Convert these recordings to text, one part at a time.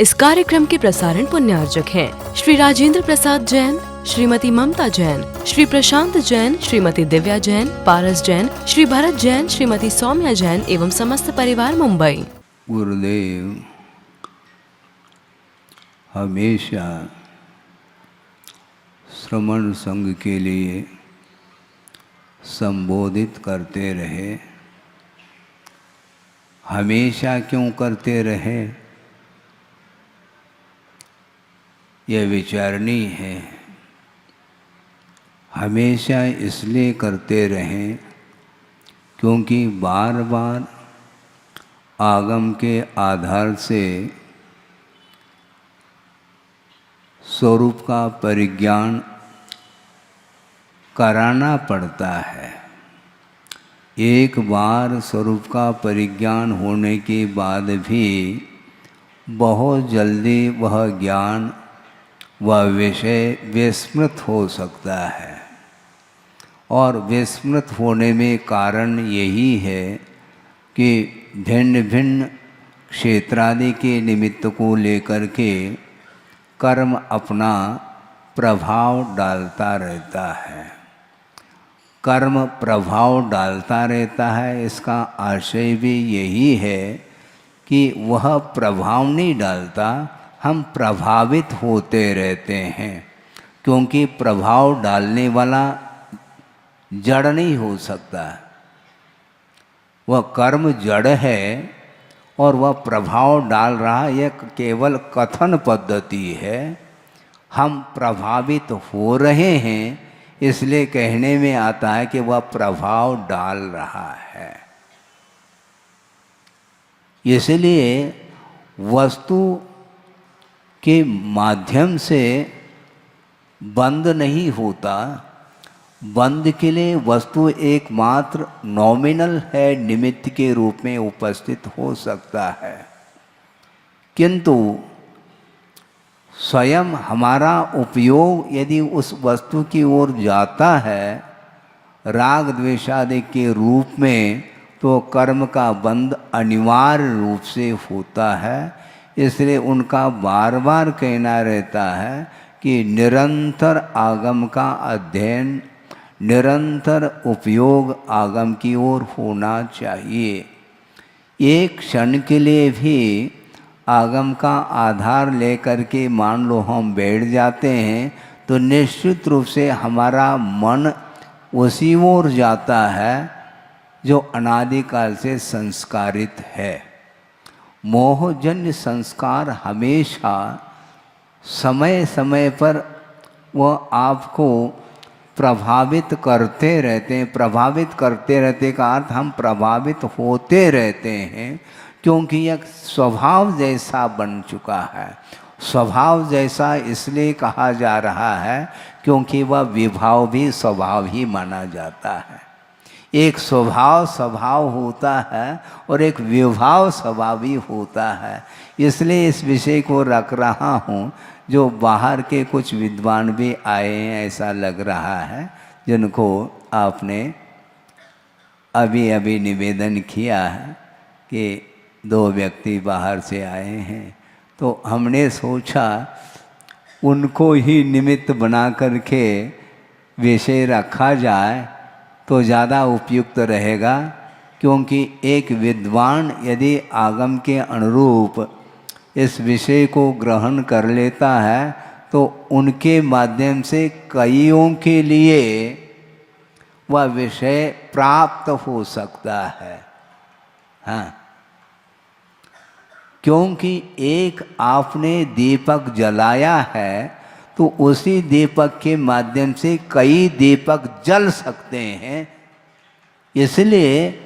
इस कार्यक्रम के प्रसारण पुण्यार्जक हैं श्री राजेंद्र प्रसाद जैन, श्रीमती ममता जैन, श्री प्रशांत जैन, श्रीमती दिव्या जैन, पारस जैन, श्री भरत जैन, श्रीमती सौम्या जैन एवं समस्त परिवार मुंबई। गुरुदेव हमेशा श्रमण संघ के लिए संबोधित करते रहे। हमेशा क्यों करते रहे, यह विचारणीय है। हमेशा इसलिए करते रहें क्योंकि बार बार आगम के आधार से स्वरूप का परिज्ञान कराना पड़ता है। एक बार स्वरूप का परिज्ञान होने के बाद भी बहुत जल्दी वह ज्ञान वह विषय विस्मृत हो सकता है। और विस्मृत होने में कारण यही है कि भिन्न भिन्न क्षेत्रादि के निमित्त को लेकर के कर्म अपना प्रभाव डालता रहता है। कर्म प्रभाव डालता रहता है, इसका आशय भी यही है कि वह प्रभाव नहीं डालता, हम प्रभावित होते रहते हैं। क्योंकि प्रभाव डालने वाला जड़ नहीं हो सकता, वह कर्म जड़ है और वह प्रभाव डाल रहा, यह केवल कथन पद्धति है। हम प्रभावित हो रहे हैं इसलिए कहने में आता है कि वह प्रभाव डाल रहा है। इसलिए वस्तु के माध्यम से बंद नहीं होता। बंद के लिए वस्तु एकमात्र नॉमिनल है, निमित्त के रूप में उपस्थित हो सकता है। किंतु स्वयं हमारा उपयोग यदि उस वस्तु की ओर जाता है राग द्वेषादि के रूप में, तो कर्म का बंध अनिवार्य रूप से होता है। इसलिए उनका बार बार कहना रहता है कि निरंतर आगम का अध्ययन, निरंतर उपयोग आगम की ओर होना चाहिए। एक क्षण के लिए भी आगम का आधार लेकर के मान लो हम बैठ जाते हैं तो निश्चित रूप से हमारा मन उसी ओर जाता है जो अनादिकाल से संस्कारित है। मोहजन्य संस्कार हमेशा समय समय पर वह आपको प्रभावित करते रहते हैं। प्रभावित करते रहते का अर्थ हम प्रभावित होते रहते हैं, क्योंकि यह स्वभाव जैसा बन चुका है। स्वभाव जैसा इसलिए कहा जा रहा है क्योंकि वह विभाव भी स्वभाव ही माना जाता है। एक स्वभाव होता है और एक विभाव स्वभाव भी होता है। इसलिए इस विषय को रख रहा हूँ। जो बाहर के कुछ विद्वान भी आए हैं ऐसा लग रहा है, जिनको आपने अभी अभी निवेदन किया है कि 2 व्यक्ति बाहर से आए हैं, तो हमने सोचा उनको ही निमित्त बना करके विषय रखा जाए तो ज़्यादा उपयुक्त रहेगा। क्योंकि एक विद्वान यदि आगम के अनुरूप इस विषय को ग्रहण कर लेता है तो उनके माध्यम से कईयों के लिए वह विषय प्राप्त हो सकता है। हाँ, क्योंकि एक आपने दीपक जलाया है तो उसी दीपक के माध्यम से कई दीपक जल सकते हैं। इसलिए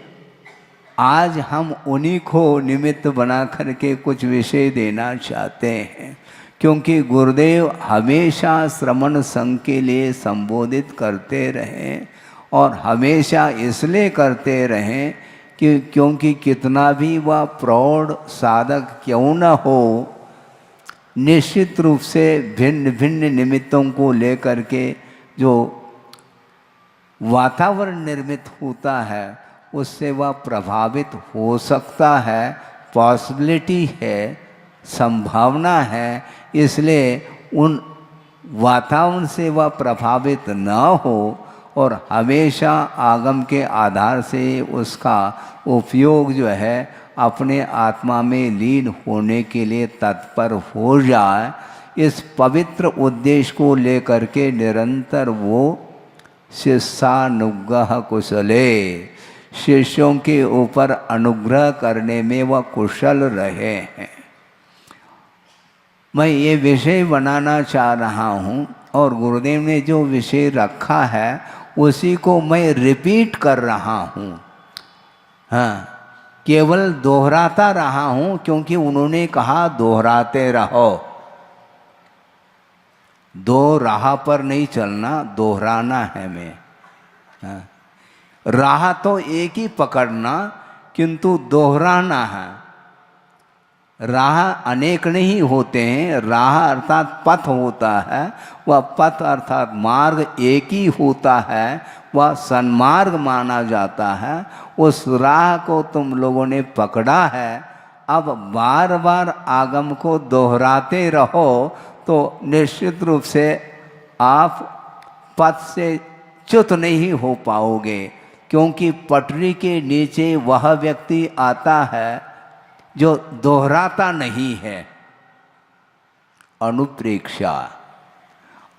आज हम उन्हीं को निमित्त बना करके कुछ विषय देना चाहते हैं। क्योंकि गुरुदेव हमेशा श्रमण संघ के लिए संबोधित करते रहें, और हमेशा इसलिए करते रहें कि क्योंकि कितना भी वह प्रौढ़ साधक क्यों न हो, निश्चित रूप से भिन्न भिन्न निमित्तों को लेकर के जो वातावरण निर्मित होता है उससे वह प्रभावित हो सकता है। पॉसिबिलिटी है, संभावना है, इसलिए उन वातावरण से वह प्रभावित न हो और हमेशा आगम के आधार से उसका उपयोग जो है अपने आत्मा में लीन होने के लिए तत्पर हो जाए। इस पवित्र उद्देश्य को लेकर के निरंतर वो शिष्यानुग्रह कुशले, शिष्यों के ऊपर अनुग्रह करने में वह कुशल रहे हैं। मैं ये विषय बनाना चाह रहा हूँ और गुरुदेव ने जो विषय रखा है उसी को मैं रिपीट कर रहा हूँ। हाँ, केवल दोहराता रहा हूँ क्योंकि उन्होंने कहा दोहराते रहो। दो राह पर नहीं चलना, दोहराना है मैं। हाँ, राह तो एक ही पकड़ना किंतु दोहराना है। राह अनेक नहीं होते हैं, राह अर्थात पथ होता है, वह पथ अर्थात मार्ग एक ही होता है, वह सन्मार्ग माना जाता है। उस राह को तुम लोगों ने पकड़ा है, अब बार बार आगम को दोहराते रहो तो निश्चित रूप से आप पथ से च्युत नहीं हो पाओगे, क्योंकि पटरी के नीचे वह व्यक्ति आता है जो दोहराता नहीं है। अनुप्रेक्षा,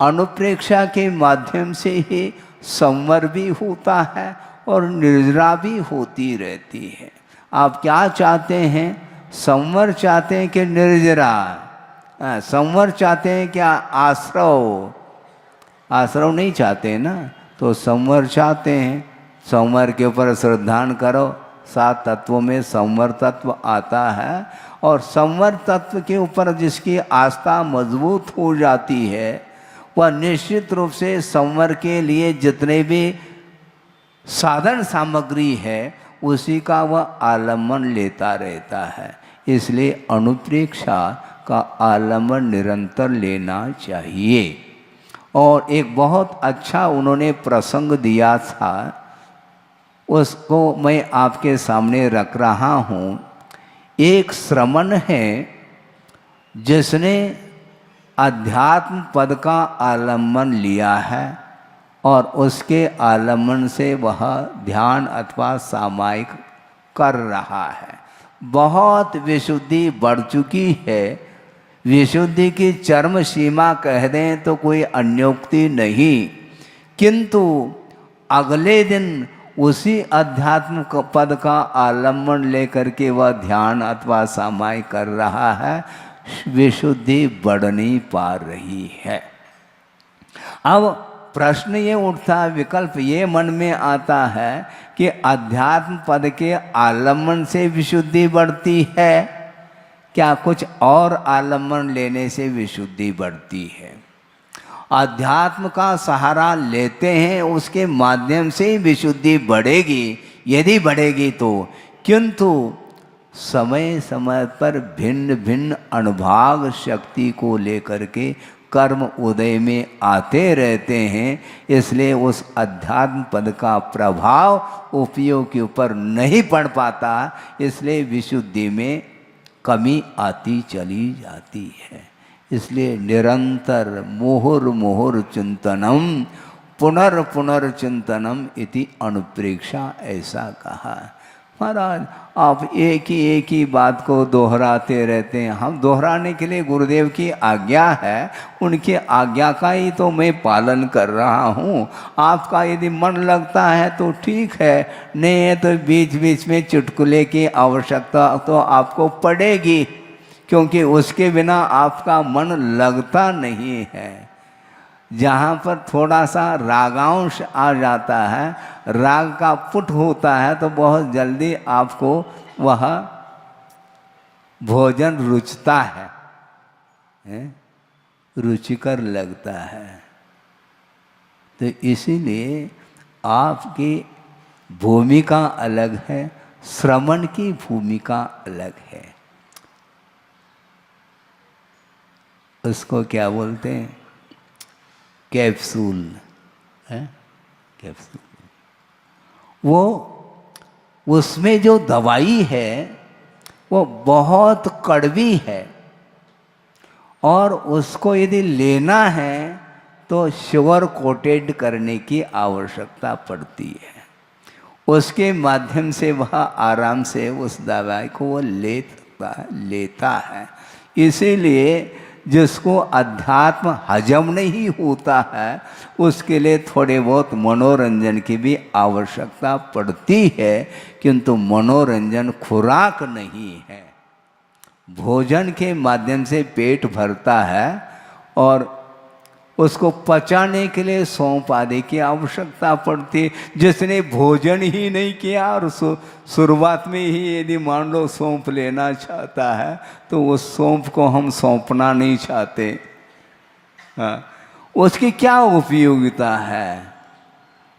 अनुप्रेक्षा के माध्यम से ही संवर भी होता है और निर्जरा भी होती रहती है। आप क्या चाहते हैं? संवर चाहते हैं कि निर्जरा? संवर चाहते हैं क्या आश्रव? आश्रव नहीं चाहते ना, तो संवर चाहते हैं। संवर के ऊपर श्रद्धान करो, 7 तत्वों में संवर तत्व आता है और संवर तत्व के ऊपर जिसकी आस्था मजबूत हो जाती है वह निश्चित रूप से संवर के लिए जितने भी साधन सामग्री है उसी का वह आलम्बन लेता रहता है। इसलिए अनुप्रेक्षा का आलम्बन निरंतर लेना चाहिए। और एक बहुत अच्छा उन्होंने प्रसंग दिया था, उसको मैं आपके सामने रख रहा हूँ। एक श्रमण है जिसने अध्यात्म पद का आलम्बन लिया है और उसके आलम्बन से वह ध्यान अथवा सामायिक कर रहा है। बहुत विशुद्धि बढ़ चुकी है, विशुद्धि की चरम सीमा कह दें तो कोई अन्योक्ति नहीं, किंतु अगले दिन उसी अध्यात्म पद का आलम्बन लेकर के वह ध्यान अथवा सामायिक कर रहा है, विशुद्धि बढ़ नहीं पा रही है। अब प्रश्न ये उठता, विकल्प ये मन में आता है कि अध्यात्म पद के आलम्बन से विशुद्धि बढ़ती है, क्या कुछ और आलम्बन लेने से विशुद्धि बढ़ती है? अध्यात्म का सहारा लेते हैं उसके माध्यम से विशुद्धि बढ़ेगी, यदि बढ़ेगी तो। किंतु समय समय पर भिन्न भिन्न अनुभाग शक्ति को लेकर के कर्म उदय में आते रहते हैं, इसलिए उस अध्यात्म पद का प्रभाव उपयोग के ऊपर नहीं पड़ पाता, इसलिए विशुद्धि में कमी आती चली जाती है। इसलिए निरंतर मुहुर्मुहुर् चिंतनम पुनर्चिंतनम इति अनुप्रेक्षा, ऐसा कहा। महाराज आप एक ही बात को दोहराते रहते हैं। हम दोहराने के लिए गुरुदेव की आज्ञा है, उनकी आज्ञा का ही तो मैं पालन कर रहा हूँ। आपका यदि मन लगता है तो ठीक है, नहीं है तो बीच बीच में चुटकुले की आवश्यकता तो आपको पड़ेगी, क्योंकि उसके बिना आपका मन लगता नहीं है। जहाँ पर थोड़ा सा रागांश आ जाता है, राग का पुट होता है, तो बहुत जल्दी आपको वह भोजन रुचता है, रुचिकर लगता है। तो इसीलिए आपकी भूमिका अलग है, श्रवण की भूमिका अलग है। उसको क्या बोलते हैं? कैप्सूल है, कैप्सूल। वो उसमें जो दवाई है वो बहुत कड़वी है, और उसको यदि लेना है तो शुगर कोटेड करने की आवश्यकता पड़ती है। उसके माध्यम से वह आराम से उस दवाई को वो लेता है। इसीलिए जिसको अध्यात्म हजम नहीं होता है उसके लिए थोड़े बहुत मनोरंजन की भी आवश्यकता पड़ती है, किंतु मनोरंजन खुराक नहीं है। भोजन के माध्यम से पेट भरता है और उसको पचाने के लिए सौंफ आदि की आवश्यकता पड़ती है। जिसने भोजन ही नहीं किया और शुरुआत में ही यदि मान लो सौंफ लेना चाहता है तो उस सौंफ को हम सौंपना नहीं चाहते। हाँ, उसकी क्या उपयोगिता है?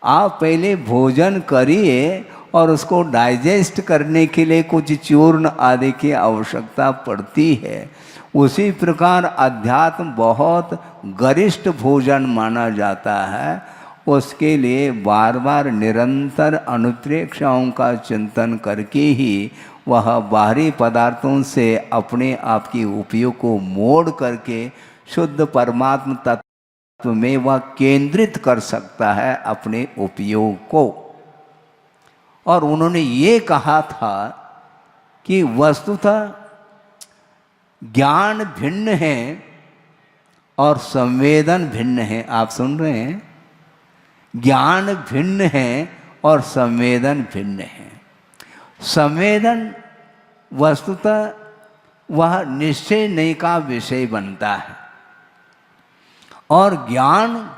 आप पहले भोजन करिए और उसको डाइजेस्ट करने के लिए कुछ चूर्ण आदि की आवश्यकता पड़ती है। उसी प्रकार अध्यात्म बहुत गरिष्ठ भोजन माना जाता है। उसके लिए बार बार निरंतर अनुप्रेक्षाओं का चिंतन करके ही वह बाहरी पदार्थों से अपने आप की उपयोग को मोड़ करके शुद्ध परमात्म तत्व में वह केंद्रित कर सकता है अपने उपयोग को। और उन्होंने ये कहा था कि वस्तुतः ज्ञान भिन्न है और संवेदन भिन्न है। आप सुन रहे हैं? ज्ञान भिन्न है और संवेदन भिन्न है। संवेदन वस्तुतः वह निश्चय नहीं का विषय बनता है और ज्ञान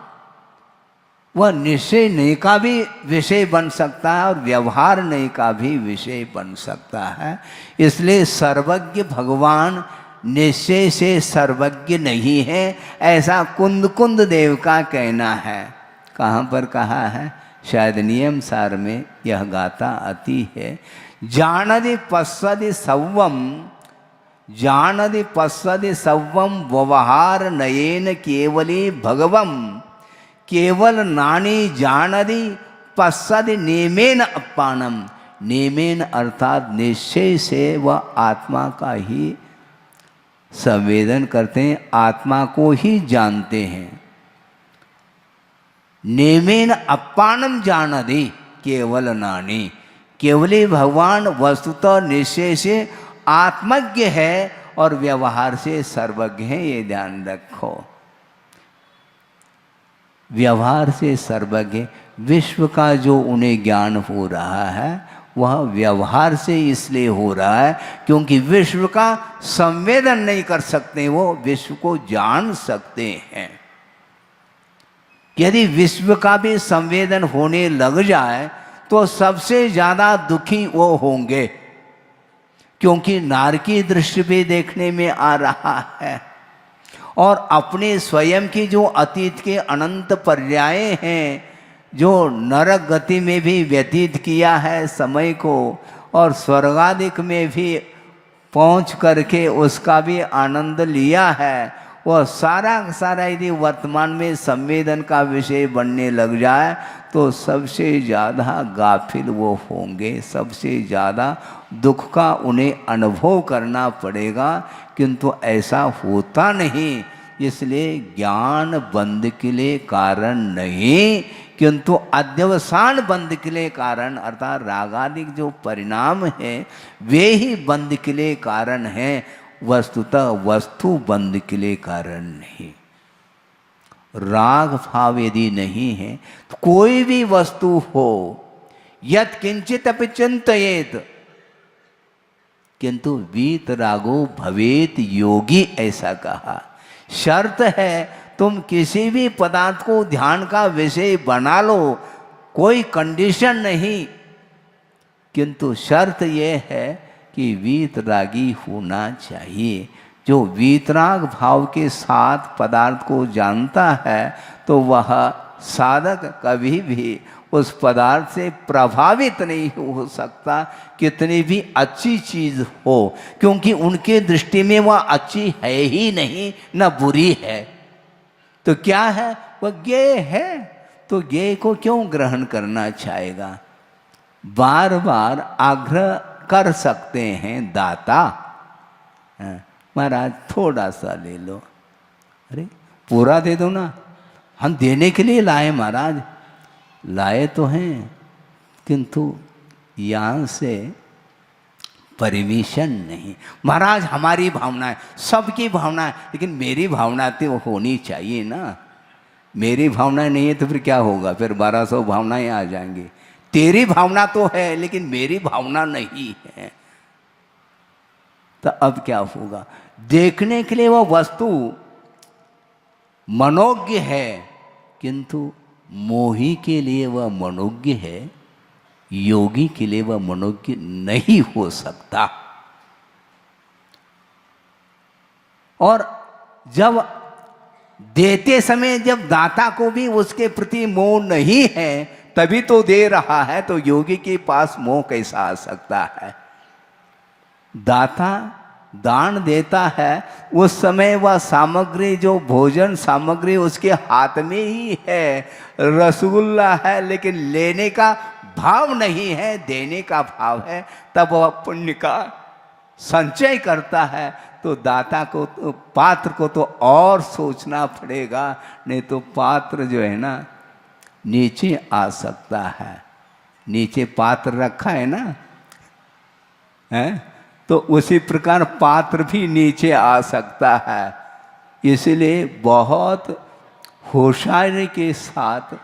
वह निश्चय नहीं का भी विषय बन सकता है और व्यवहार नहीं का भी विषय बन सकता है। इसलिए सर्वज्ञ भगवान निश्चय से सर्वज्ञ नहीं है, ऐसा कुंद देव का कहना है। कहाँ पर कहा है? शायद नियम सार में यह गाथा आती है। जानदि पश्यदि सव्वम, जानदि पश्यदि सव्वम व्यवहार नयेन केवली भगवम, केवल नानी जानदि पश्यदि नेमेन अपानम। नेमेन अर्थात निश्चय से वह आत्मा का ही संवेदन करते हैं, आत्मा को ही जानते हैं। नेमेन अपानम जानदि केवल नानी, केवली भगवान वस्तुतः निश्चय से आत्मज्ञ है और व्यवहार से सर्वज्ञ है। ये ध्यान रखो, व्यवहार से सर्वज्ञ। विश्व का जो उन्हें ज्ञान हो रहा है वह व्यवहार से इसलिए हो रहा है क्योंकि विश्व का संवेदन नहीं कर सकते, वो विश्व को जान सकते हैं। यदि विश्व का भी संवेदन होने लग जाए तो सबसे ज्यादा दुखी वो होंगे, क्योंकि नारकी दृष्टि भी देखने में आ रहा है और अपने स्वयं की जो अतीत के अनंत पर्याय हैं, जो नरक गति में भी व्यतीत किया है समय को और स्वर्गादिक में भी पहुंच करके उसका भी आनंद लिया है, वह सारा सारा यदि वर्तमान में संवेदन का विषय बनने लग जाए तो सबसे ज़्यादा गाफिल वो होंगे, सबसे ज़्यादा दुख का उन्हें अनुभव करना पड़ेगा। किंतु ऐसा होता नहीं, इसलिए ज्ञान बंद के लिए कारण नहीं किंतु अध्यवसान बंद के लिए कारण, अर्थात रागादिक जो परिणाम है वे ही बंद के लिए कारण है, वस्तुतः वस्तु बंद के लिए कारण नहीं। राग भाव यदि नहीं है तो कोई भी वस्तु हो, यत् किंचित अपि चिंतयेत किंतु वीत रागो भवेत योगी, ऐसा कहा। शर्त है तुम किसी भी पदार्थ को ध्यान का विषय बना लो, कोई कंडीशन नहीं, किंतु शर्त यह है कि वीतरागी होना चाहिए। जो वीतराग भाव के साथ पदार्थ को जानता है तो वह साधक कभी भी उस पदार्थ से प्रभावित नहीं हो सकता, कितनी भी अच्छी चीज हो, क्योंकि उनके दृष्टि में वह अच्छी है ही नहीं, न बुरी है। तो क्या है? वह ज्ञेय है, तो ज्ञेय को क्यों ग्रहण करना चाहेगा? बार बार आग्रह कर सकते हैं दाता, महाराज थोड़ा सा ले लो, अरे पूरा दे दो ना, हम देने के लिए लाए महाराज, लाए तो हैं, किंतु यहाँ से परमिशन नहीं। महाराज हमारी भावना है, सबकी भावना है, लेकिन मेरी भावना तो होनी चाहिए ना। मेरी भावना नहीं है तो फिर क्या होगा, फिर 1200 भावनाएं आ जाएंगी। तेरी भावना तो है लेकिन मेरी भावना नहीं है, तो अब क्या होगा। देखने के लिए वह वस्तु मनोज्ञ है, किंतु मोही के लिए वह मनोज्ञ है, योगी के लिए वह मनोज्ञ नहीं हो सकता। और जब देते समय जब दाता को भी उसके प्रति मोह नहीं है, तभी तो दे रहा है, तो योगी के पास मोह कैसा आ सकता है। दाता दान देता है, उस समय वह सामग्री, जो भोजन सामग्री उसके हाथ में ही है, रसगुल्ला है, लेकिन लेने का भाव नहीं है, देने का भाव है, तब वह पुण्य का संचय करता है। तो दाता को तो, पात्र को तो और सोचना पड़ेगा, नहीं तो पात्र जो है ना नीचे आ सकता है। नीचे पात्र रखा है ना, है, तो उसी प्रकार पात्र भी नीचे आ सकता है। इसलिए बहुत होशियारी के साथ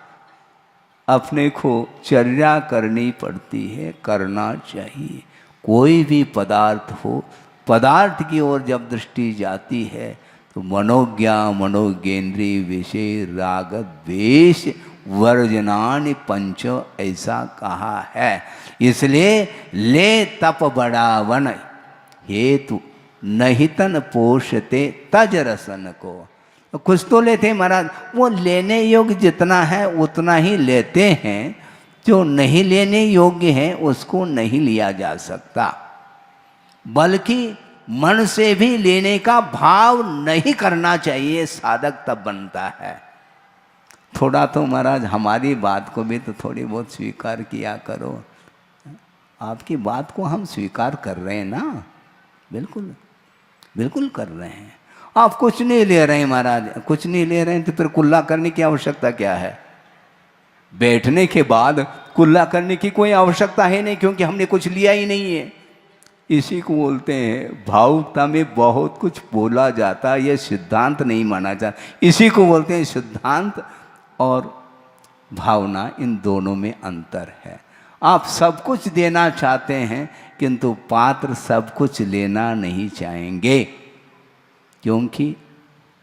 अपने को चर्या करनी पड़ती है, करना चाहिए। कोई भी पदार्थ हो, पदार्थ की ओर जब दृष्टि जाती है तो मनोज्ञा मनोज्ञेन्द्रिय विषय राग द्वेष वर्जनानि पंच, ऐसा कहा है। इसलिए ले तप बढ़ावन हेतु नहीं तन पोषते तज रसन को। कुछ तो लेते महाराज, वो लेने योग्य जितना है उतना ही लेते हैं, जो नहीं लेने योग्य है उसको नहीं लिया जा सकता। बल्कि मन से भी लेने का भाव नहीं करना चाहिए, साधक तब बनता है। थोड़ा तो महाराज हमारी बात को भी तो थोड़ी बहुत स्वीकार किया करो। आपकी बात को हम स्वीकार कर रहे हैं ना, बिल्कुल बिल्कुल कर रहे हैं। आप कुछ नहीं ले रहे हैं महाराज, कुछ नहीं ले रहे हैं तो फिर कुल्ला करने की आवश्यकता क्या है। बैठने के बाद कुल्ला करने की कोई आवश्यकता है नहीं, क्योंकि हमने कुछ लिया ही नहीं है। इसी को बोलते हैं भावुकता में बहुत कुछ बोला जाता है, यह सिद्धांत नहीं माना जाता। इसी को बोलते हैं सिद्धांत और भावना, इन दोनों में अंतर है। आप सब कुछ देना चाहते हैं, किंतु पात्र सब कुछ लेना नहीं चाहेंगे, क्योंकि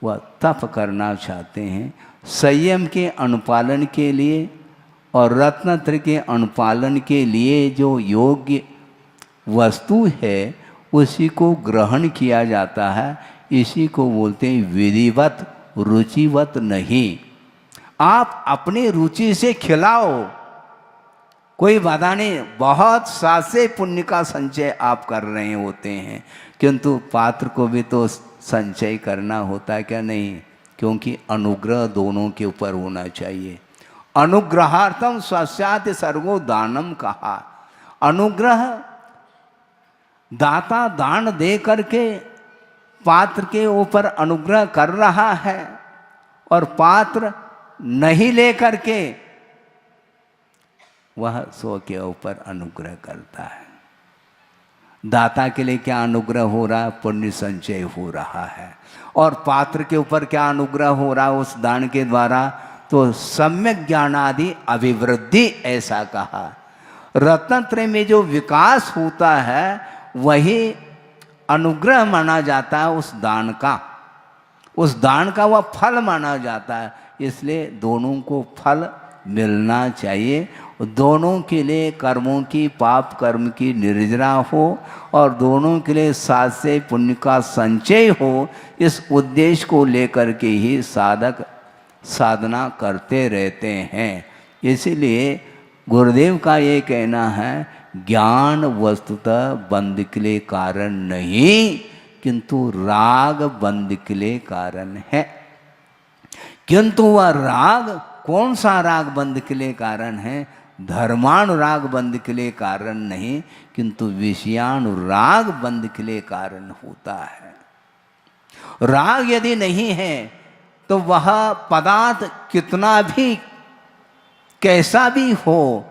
वह तप करना चाहते हैं। संयम के अनुपालन के लिए और रत्नत्र के अनुपालन के लिए जो योग्य वस्तु है उसी को ग्रहण किया जाता है। इसी को बोलते हैं विधिवत, रुचिवत नहीं। आप अपनी रुचि से खिलाओ, कोई बाधा नहीं, बहुत सासे पुण्य का संचय आप कर रहे होते हैं, किंतु पात्र को भी तो संचय करना होता है क्या, नहीं। क्योंकि अनुग्रह दोनों के ऊपर होना चाहिए। अनुग्रहार्थम स्वस्यात् सर्वो दानम कहा। अनुग्रह दाता दान दे करके पात्र के ऊपर अनुग्रह कर रहा है, और पात्र नहीं ले करके वह सो के ऊपर अनुग्रह करता है। दाता के लिए क्या अनुग्रह हो रहा है, पुण्य संचय हो रहा है। और पात्र के ऊपर क्या अनुग्रह हो रहा है उस दान के द्वारा, तो सम्यक ज्ञानादि अभिवृद्धि, ऐसा कहा। रत्नत्रय में जो विकास होता है वही अनुग्रह माना जाता है उस दान का, उस दान का वह फल माना जाता है। इसलिए दोनों को फल मिलना चाहिए। दोनों के लिए कर्मों की, पाप कर्म की निर्जरा हो, और दोनों के लिए साथ से पुण्य का संचय हो। इस उद्देश्य को लेकर के ही साधक साधना करते रहते हैं। इसीलिए गुरुदेव का ये कहना है, ज्ञान वस्तुतः बंध के लिए कारण नहीं, किंतु राग बंध के लिए कारण है। किंतु वह राग, कौन सा राग बंध के लिए कारण है, धर्मानुराग बंध के लिए कारण नहीं, किंतु विषयानुराग बंध के लिए कारण होता है। राग यदि नहीं है तो वह पदार्थ कितना भी कैसा भी हो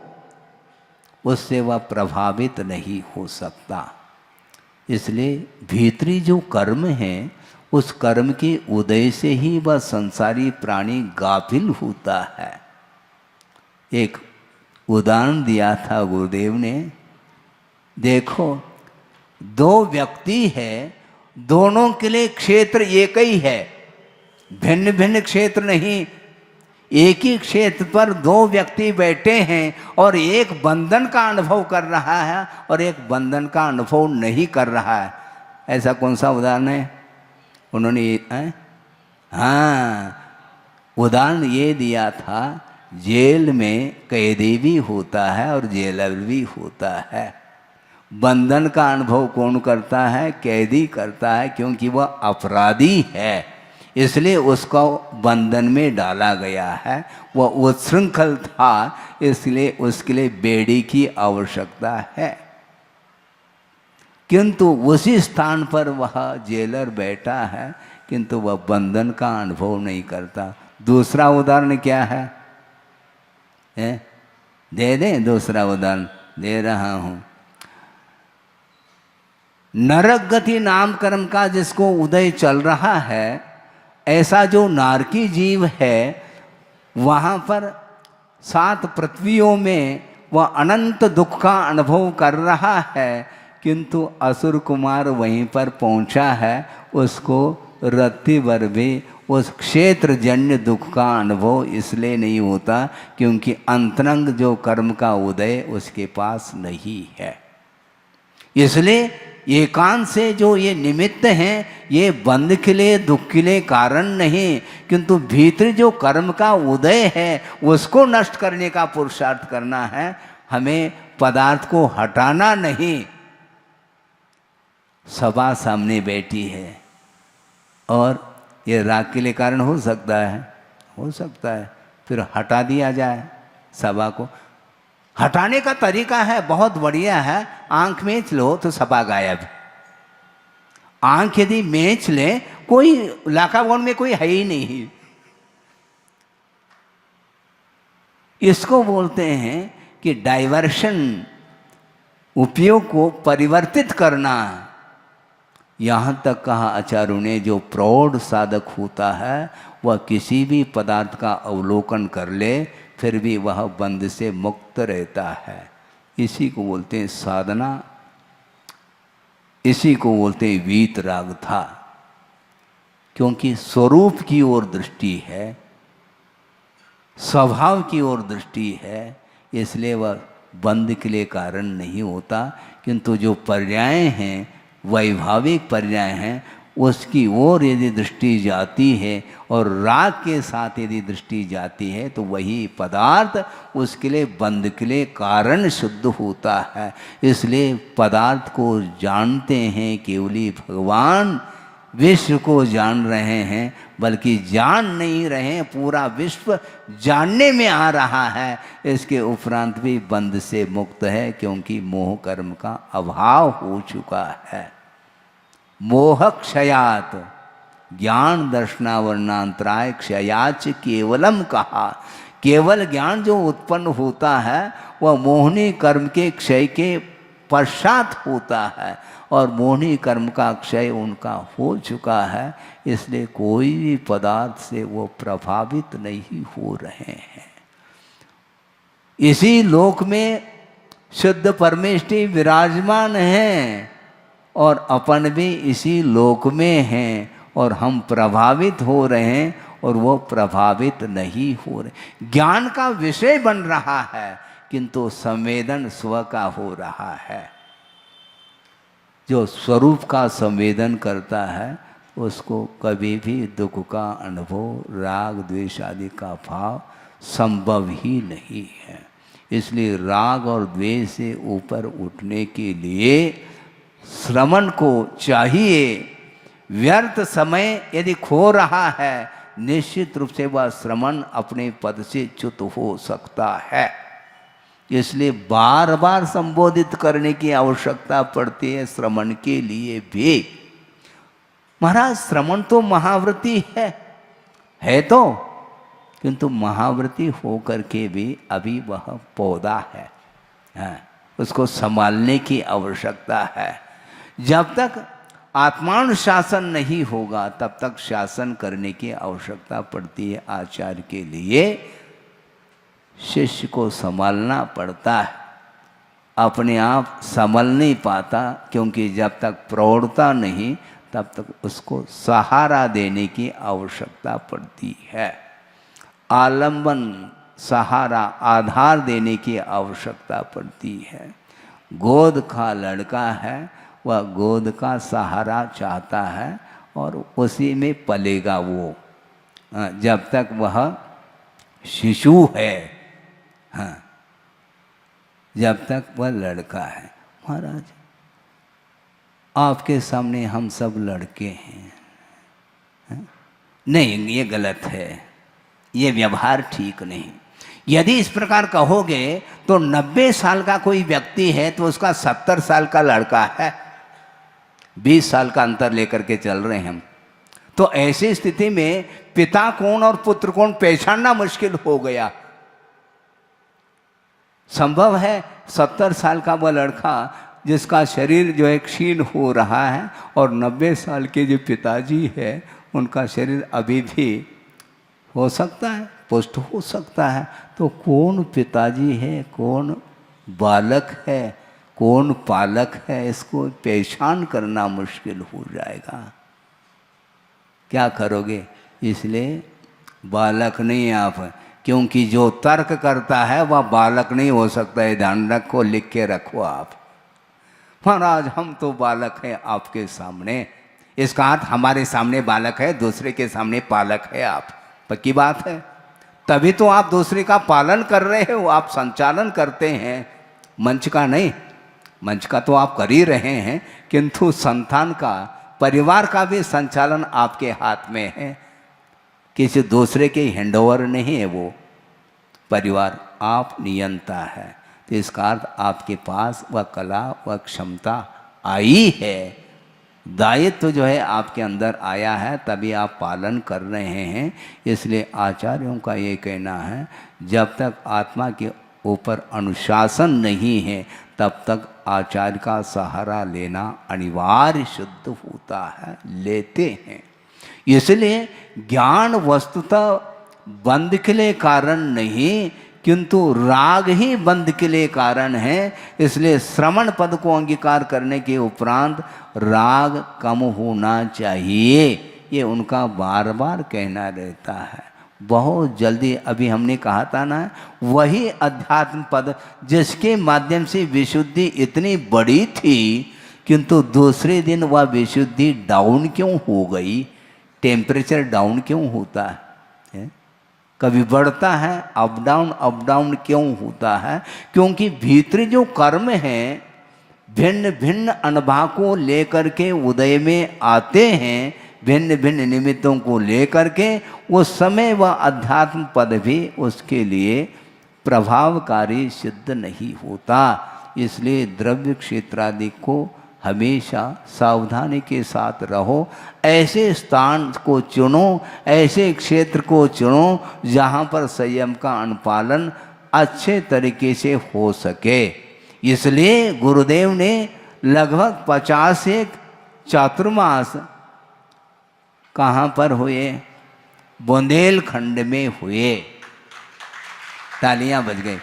उससे वह प्रभावित नहीं हो सकता। इसलिए भीतरी जो कर्म है उस कर्म के उदय से ही वह संसारी प्राणी गाफिल होता है। एक उदाहरण दिया था गुरुदेव ने, देखो दो व्यक्ति है, दोनों के लिए क्षेत्र एक ही है, भिन्न भिन्न क्षेत्र नहीं। एक ही क्षेत्र पर दो व्यक्ति बैठे हैं और एक बंधन का अनुभव कर रहा है और एक बंधन का अनुभव नहीं कर रहा है। ऐसा कौन सा उदाहरण है उन्होंने? हाँ, उदाहरण ये दिया था, जेल में कैदी भी होता है और जेलर भी होता है। बंधन का अनुभव कौन करता है? कैदी करता है, क्योंकि वह अपराधी है, इसलिए उसको बंधन में डाला गया है। वह उच्छृंखल था, इसलिए उसके लिए बेड़ी की आवश्यकता है। किंतु उसी स्थान पर वह जेलर बैठा है, किंतु वह बंधन का अनुभव नहीं करता। दूसरा उदाहरण क्या है? दे दें? दूसरा उदाहरण दे रहा हूं। नरक गति नाम कर्म का जिसको उदय चल रहा है, ऐसा जो नारकी जीव है वहाँ पर 7 पृथ्वियों में वह अनंत दुख का अनुभव कर रहा है, किंतु असुर कुमार वहीं पर पहुँचा है, उसको रत्ती भर भी उस क्षेत्र जन्य दुख का अनुभव इसलिए नहीं होता क्योंकि अंतरंग जो कर्म का उदय उसके पास नहीं है। इसलिए एकांत से जो ये निमित्त हैं, ये बंध के लिए दुख के लिए कारण नहीं, किंतु भीतर जो कर्म का उदय है उसको नष्ट करने का पुरुषार्थ करना है। हमें पदार्थ को हटाना नहीं। सभा सामने बैठी है और ये राग के लिए कारण हो सकता है, हो सकता है, फिर हटा दिया जाए सभा को। हटाने का तरीका है बहुत बढ़िया है, आंख मेंच लो तो सभा गायब। आंख यदि मेंच ले, कोई लाकागौन में कोई है ही नहीं। इसको बोलते हैं कि डाइवर्शन, उपयोग को परिवर्तित करना। यहाँ तक कहा आचार्यों ने, जो प्रौढ़ साधक होता है वह किसी भी पदार्थ का अवलोकन कर ले फिर भी वह बंध से मुक्त रहता है। इसी को बोलते हैं साधना, इसी को बोलते हैं वीतराग था, क्योंकि स्वरूप की ओर दृष्टि है, स्वभाव की ओर दृष्टि है, इसलिए वह बंध के लिए कारण नहीं होता। किंतु जो पर्याय हैं, वैभाविक पर्याय हैं, उसकी ओर यदि दृष्टि जाती है और राग के साथ यदि दृष्टि जाती है तो वही पदार्थ उसके लिए बंध के लिए कारण शुद्ध होता है। इसलिए पदार्थ को जानते हैं केवली भगवान, विश्व को जान रहे हैं, बल्कि जान नहीं रहे, पूरा विश्व जानने में आ रहा है। इसके उपरांत भी बंध से मुक्त है, क्योंकि मोह कर्म का अभाव हो चुका है। मोह क्षयात ज्ञान दर्शनावरणांतराय क्षयाच केवलम कहा। केवल ज्ञान जो उत्पन्न होता है वह मोहनी कर्म के क्षय के पश्चात होता है, और मोहनी कर्म का क्षय उनका हो चुका है। इसलिए कोई भी पदार्थ से वो प्रभावित नहीं हो रहे हैं। इसी लोक में शुद्ध परमेष्टि विराजमान हैं और अपन भी इसी लोक में हैं, और हम प्रभावित हो रहे हैं और वो प्रभावित नहीं हो रहे। ज्ञान का विषय बन रहा है, किंतु संवेदन स्व का हो रहा है। जो स्वरूप का संवेदन करता है उसको कभी भी दुख का अनुभव, राग द्वेष आदि का भाव संभव ही नहीं है। इसलिए राग और द्वेष से ऊपर उठने के लिए श्रवण को चाहिए। व्यर्थ समय यदि खो रहा है, निश्चित रूप से वह श्रवण अपने पद से च्युत हो सकता है। इसलिए बार बार संबोधित करने की आवश्यकता पड़ती है श्रवण के लिए भी। महाराज श्रवण तो महाव्रती है है तो, किंतु महाव्रती होकर के भी अभी वह पौधा है। हाँ, उसको संभालने की आवश्यकता है। जब तक आत्मानुशासन नहीं होगा तब तक शासन करने की आवश्यकता पड़ती है। आचार्य के लिए शिष्य को संभालना पड़ता है, अपने आप संभल नहीं पाता, क्योंकि जब तक प्रौढ़ता नहीं तब तक उसको सहारा देने की आवश्यकता पड़ती है। आलंबन, सहारा, आधार देने की आवश्यकता पड़ती है। गोद का लड़का है, वह गोद का सहारा चाहता है और उसी में पलेगा वो, जब तक वह शिशु है। हाँ, जब तक वह लड़का है। महाराज, आपके सामने हम सब लड़के हैं। हाँ? नहीं, ये गलत है, ये व्यवहार ठीक नहीं। यदि इस प्रकार कहोगे तो 90 साल का कोई व्यक्ति है तो उसका 70 साल का लड़का है, 20 साल का अंतर लेकर के चल रहे हैं हम। तो ऐसी स्थिति में पिता कौन और पुत्र कौन पहचानना मुश्किल हो गया। संभव है 70 साल का वह लड़का जिसका शरीर जो है क्षीण हो रहा है, और 90 साल के जो पिताजी है उनका शरीर अभी भी हो सकता है, पुष्ट हो सकता है। तो कौन पिताजी है, कौन बालक है, कौन पालक है, इसको पहचान करना मुश्किल हो जाएगा। क्या करोगे? इसलिए बालक नहीं आप, क्योंकि जो तर्क करता है वह बालक नहीं हो सकता है। ध्यान रखो, लिख के रखो आप। महाराज, हम तो बालक हैं आपके सामने, इसका अर्थ हमारे सामने बालक है, दूसरे के सामने पालक है आप। पक्की बात है। तभी तो आप दूसरे का पालन कर रहे हो, आप संचालन करते हैं, मंच का नहीं। मंच का तो आप कर ही रहे हैं, किंतु संतान का, परिवार का भी संचालन आपके हाथ में है, किसी दूसरे के हैंडओवर नहीं है वो परिवार, आप नियंता है। तो इसका अर्थ आपके पास वह कला, वह क्षमता आई है, दायित्व जो है आपके अंदर आया है, तभी आप पालन कर रहे हैं। इसलिए आचार्यों का ये कहना है, जब तक आत्मा के ऊपर अनुशासन नहीं है तब तक आचार्य का सहारा लेना अनिवार्य सिद्ध होता है, लेते हैं। इसलिए ज्ञान वस्तुतः बंध के लिए कारण नहीं, किंतु राग ही बंध के लिए कारण है। इसलिए श्रवण पद को अंगीकार करने के उपरांत राग कम होना चाहिए, ये उनका बार बार कहना रहता है। बहुत जल्दी, अभी हमने कहा था ना, वही अध्यात्म पद जिसके माध्यम से विशुद्धि इतनी बड़ी थी, किंतु दूसरे दिन वह विशुद्धि डाउन क्यों हो गई? टेम्परेचर डाउन क्यों होता है? कभी बढ़ता है, अप डाउन क्यों होता है? क्योंकि भीतरी जो कर्म हैं भिन्न भिन्न अनुभव को लेकर के उदय में आते हैं, भिन्न भिन्न निमित्तों को लेकर के, उस समय वह अध्यात्म पद भी उसके लिए प्रभावकारी सिद्ध नहीं होता। इसलिए द्रव्य क्षेत्रादि को हमेशा सावधानी के साथ रहो, ऐसे स्थान को चुनो, ऐसे क्षेत्र को चुनो जहाँ पर संयम का अनुपालन अच्छे तरीके से हो सके। इसलिए गुरुदेव ने लगभग 50 चातुर्मास कहाँ पर हुए? बुंदेलखंड में हुए। तालियां बज गई,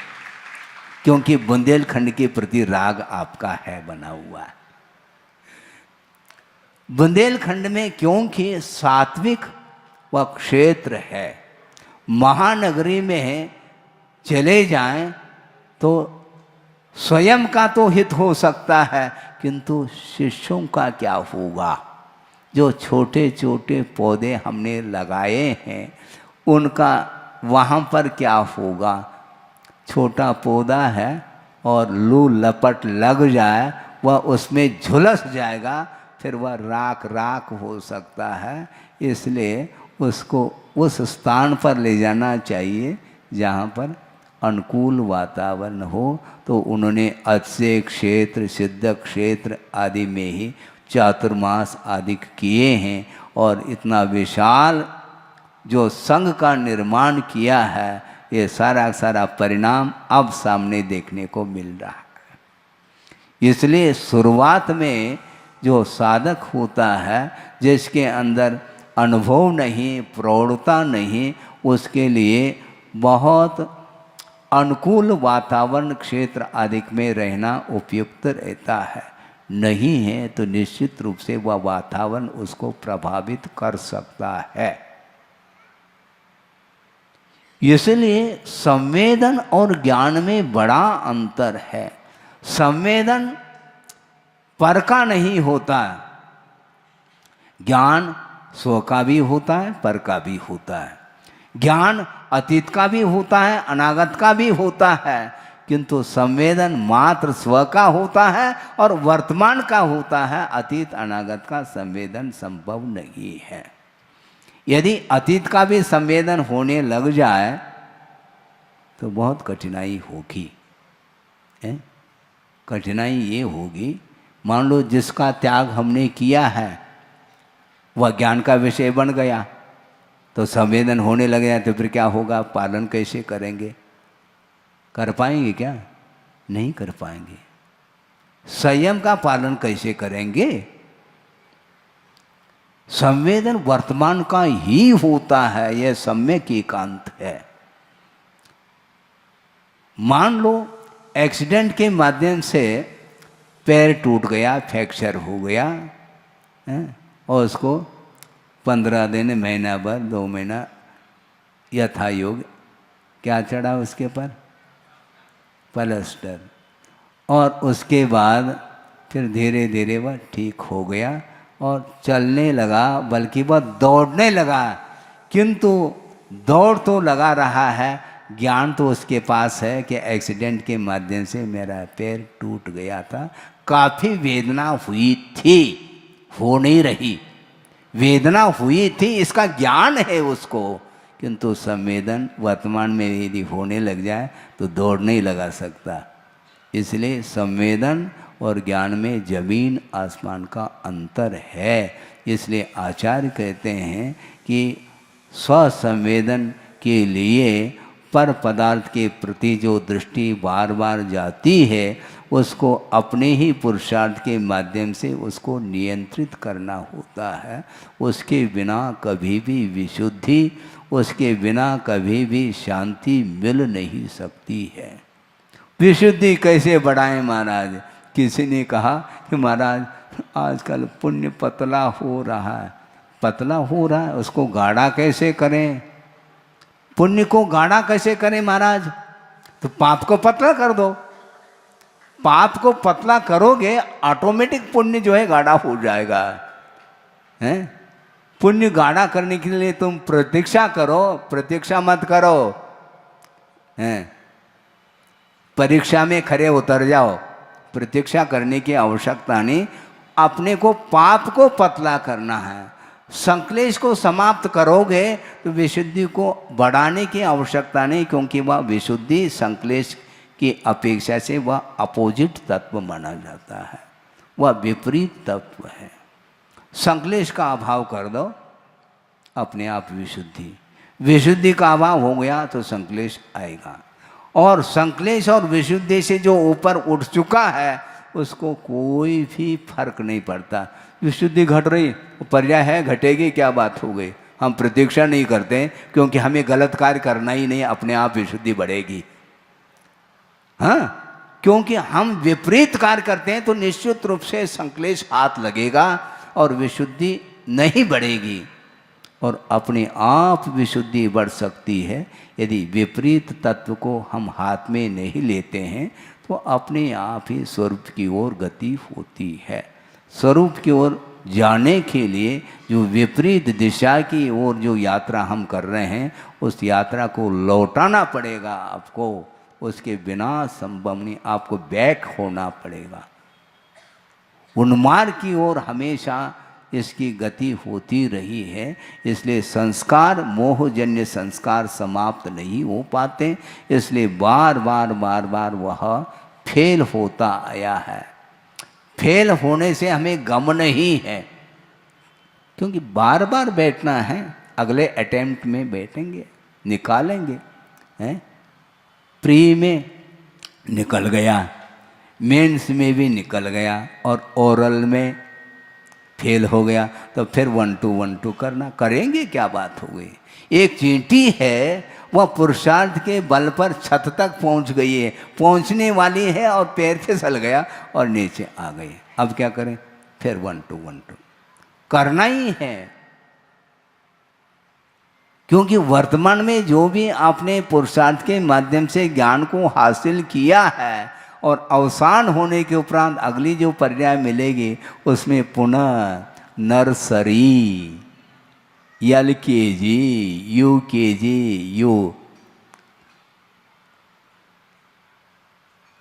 क्योंकि बुंदेलखंड के प्रति राग आपका है बना हुआ। बुंदेलखंड में क्योंकि सात्विक वह क्षेत्र है। महानगरी में चले जाएं तो स्वयं का तो हित हो सकता है, किंतु शिष्यों का क्या होगा? जो छोटे छोटे पौधे हमने लगाए हैं उनका वहाँ पर क्या होगा? छोटा पौधा है और लू लपट लग जाए, वह उसमें झुलस जाएगा, फिर वह राख राख हो सकता है। इसलिए उसको उस स्थान पर ले जाना चाहिए जहाँ पर अनुकूल वातावरण हो। तो उन्होंने अच्छे क्षेत्र, सिद्ध क्षेत्र आदि में ही चातुर्मास आदि किए हैं, और इतना विशाल जो संघ का निर्माण किया है, ये सारा सारा परिणाम अब सामने देखने को मिल रहा है। इसलिए शुरुआत में जो साधक होता है, जिसके अंदर अनुभव नहीं, प्रौढ़ता नहीं, उसके लिए बहुत अनुकूल वातावरण क्षेत्र आदि में रहना उपयुक्त रहता है। नहीं है तो निश्चित रूप से वह वातावरण उसको प्रभावित कर सकता है। इसलिए संवेदन और ज्ञान में बड़ा अंतर है। संवेदन पर का नहीं होता, ज्ञान स्व का भी होता है, पर का भी होता है। ज्ञान अतीत का भी होता है, अनागत का भी होता है, किंतु संवेदन मात्र स्व का होता है और वर्तमान का होता है। अतीत अनागत का संवेदन संभव नहीं है। यदि अतीत का भी संवेदन होने लग जाए तो बहुत कठिनाई होगी। कठिनाई ये होगी, मान लो जिसका त्याग हमने किया है वह ज्ञान का विषय बन गया, तो संवेदन होने लग जाए तो फिर क्या होगा? पालन कैसे करेंगे? कर पाएंगे क्या? नहीं कर पाएंगे। संयम का पालन कैसे करेंगे? संवेदन वर्तमान का ही होता है, यह सम्यक एकांत है। मान लो एक्सीडेंट के माध्यम से पैर टूट गया, फ्रैक्चर हो गया और उसको 15 दिन, महीना भर, 2 महीना यथा योग क्या चढ़ा उसके पर? प्लास्टर। और उसके बाद फिर धीरे धीरे वह ठीक हो गया और चलने लगा, बल्कि वह दौड़ने लगा। किंतु दौड़ तो लगा रहा है, ज्ञान तो उसके पास है कि एक्सीडेंट के माध्यम से मेरा पैर टूट गया था, काफ़ी वेदना हुई थी, हो नहीं रही, वेदना हुई थी, इसका ज्ञान है उसको। किंतु संवेदन वर्तमान में यदि होने लग जाए तो दौड़ नहीं लगा सकता। इसलिए संवेदन और ज्ञान में जमीन आसमान का अंतर है। इसलिए आचार्य कहते हैं कि स्वसंवेदन के लिए पर पदार्थ के प्रति जो दृष्टि बार बार जाती है, उसको अपने ही पुरुषार्थ के माध्यम से उसको नियंत्रित करना होता है। उसके बिना कभी भी विशुद्धि, उसके बिना कभी भी शांति मिल नहीं सकती है। विशुद्धि कैसे बढ़ाएं महाराज? किसी ने कहा कि महाराज आजकल पुण्य पतला हो रहा है। पतला हो रहा है, उसको गाढ़ा कैसे करें? पुण्य को गाढ़ा कैसे करें महाराज? तो पाप को पतला कर दो। पाप को पतला करोगे, ऑटोमेटिक पुण्य जो है गाढ़ा हो जाएगा। हैं? पुण्य गाढ़ा करने के लिए तुम प्रतीक्षा करो, प्रतीक्षा मत करो। हैं? परीक्षा में खरे उतर जाओ, प्रतीक्षा करने की आवश्यकता नहीं। अपने को पाप को पतला करना है। संक्लेश को समाप्त करोगे तो विशुद्धि को बढ़ाने की आवश्यकता नहीं, क्योंकि वह विशुद्धि संक्लेश की अपेक्षा से वह अपोजिट तत्व माना जाता है, वह विपरीत तत्व है। संक्लेश का अभाव कर दो, अपने आप विशुद्धि। विशुद्धि का अभाव हो गया तो संक्लेश आएगा। और संक्लेश और विशुद्धि से जो ऊपर उठ चुका है उसको कोई भी फर्क नहीं पड़ता। विशुद्धि घट रही, पर्याय है, घटेगी, क्या बात हो गई। हम प्रतीक्षा नहीं करते, क्योंकि हमें गलत कार्य करना ही नहीं, अपने आप विशुद्धि बढ़ेगी। हाँ, क्योंकि हम विपरीत कार्य करते हैं तो निश्चित रूप से संक्लेश हाथ लगेगा और विशुद्धि नहीं बढ़ेगी। और अपने आप विशुद्धि बढ़ सकती है यदि विपरीत तत्व को हम हाथ में नहीं लेते हैं, तो अपने आप ही स्वरूप की ओर गति होती है। स्वरूप की ओर जाने के लिए जो विपरीत दिशा की ओर जो यात्रा हम कर रहे हैं, उस यात्रा को लौटाना पड़ेगा आपको। उसके बिना संभव नहीं, आपको बैक होना पड़ेगा। उन्मार्ग की ओर हमेशा इसकी गति होती रही है। इसलिए संस्कार, मोहजन्य संस्कार समाप्त नहीं हो पाते, इसलिए बार बार बार बार वह फेल होता आया है। फेल होने से हमें गम नहीं है, क्योंकि बार बार बैठना है, अगले अटेम्प्ट में बैठेंगे, निकालेंगे। हैं, प्री में निकल गया, मेंस में भी निकल गया और ओरल में फेल हो गया, तो फिर 1 2 1 2 करना, करेंगे, क्या बात हो गई। एक चींटी है, वह पुरुषार्थ के बल पर छत तक पहुंच गई है, पहुंचने वाली है और पैर फिसल गया और नीचे आ गई। अब क्या करें, फिर 1 2 1 2 करना ही है। क्योंकि वर्तमान में जो भी आपने पुरुषार्थ के माध्यम से ज्ञान को हासिल किया है और अवसान होने के उपरांत अगली जो पर्याय मिलेगी उसमें पुनः नर्सरी, LKG, UKG, यू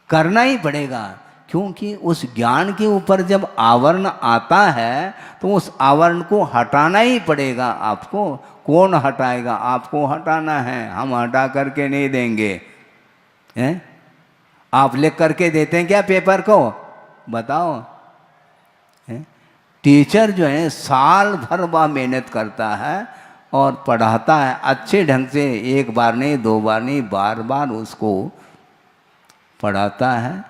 करना ही पड़ेगा। क्योंकि उस ज्ञान के ऊपर जब आवरण आता है तो उस आवरण को हटाना ही पड़ेगा आपको। कौन हटाएगा, आपको हटाना है, हम हटा करके नहीं देंगे। हैं, आप लिख करके देते हैं क्या पेपर को, बताओ। हैं? टीचर जो है साल भर वह मेहनत करता है और पढ़ाता है अच्छे ढंग से, एक बार नहीं, 2 बार नहीं, बार बार उसको पढ़ाता है,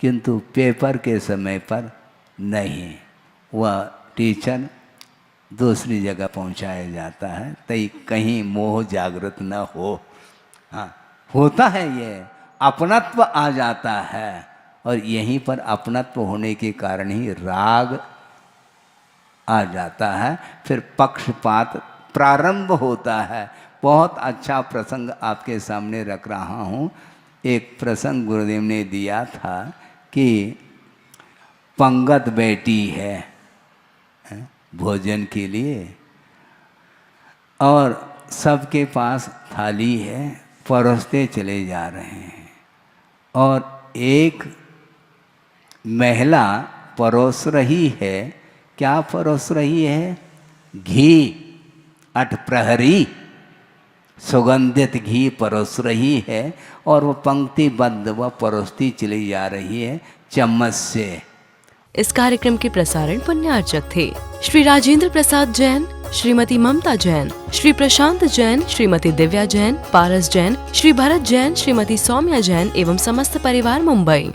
किंतु पेपर के समय पर नहीं, वह टीचर दूसरी जगह पहुंचाया जाता है, तई कहीं मोह जागृत न हो। हाँ, होता है, ये अपनत्व आ जाता है और यहीं पर अपनत्व होने के कारण ही राग आ जाता है, फिर पक्षपात प्रारंभ होता है। बहुत अच्छा प्रसंग आपके सामने रख रहा हूँ। एक प्रसंग गुरुदेव ने दिया था कि पंगत बैठी है भोजन के लिए और सबके पास थाली है, परोसते चले जा रहे हैं और एक महिला परोस रही है। क्या परोस रही है, घी, अठप्रहरी सुगंधित घी परोस रही है और वो पंक्तिबद्ध वह परोसती चली जा रही है चम्मच से। इस कार्यक्रम के प्रसारण पुण्यार्चक थे श्री राजेंद्र प्रसाद जैन, श्रीमती ममता जैन, श्री प्रशांत जैन, श्रीमती दिव्या जैन, पारस जैन, श्री भरत जैन, श्रीमती सौम्या जैन एवं समस्त परिवार, मुंबई।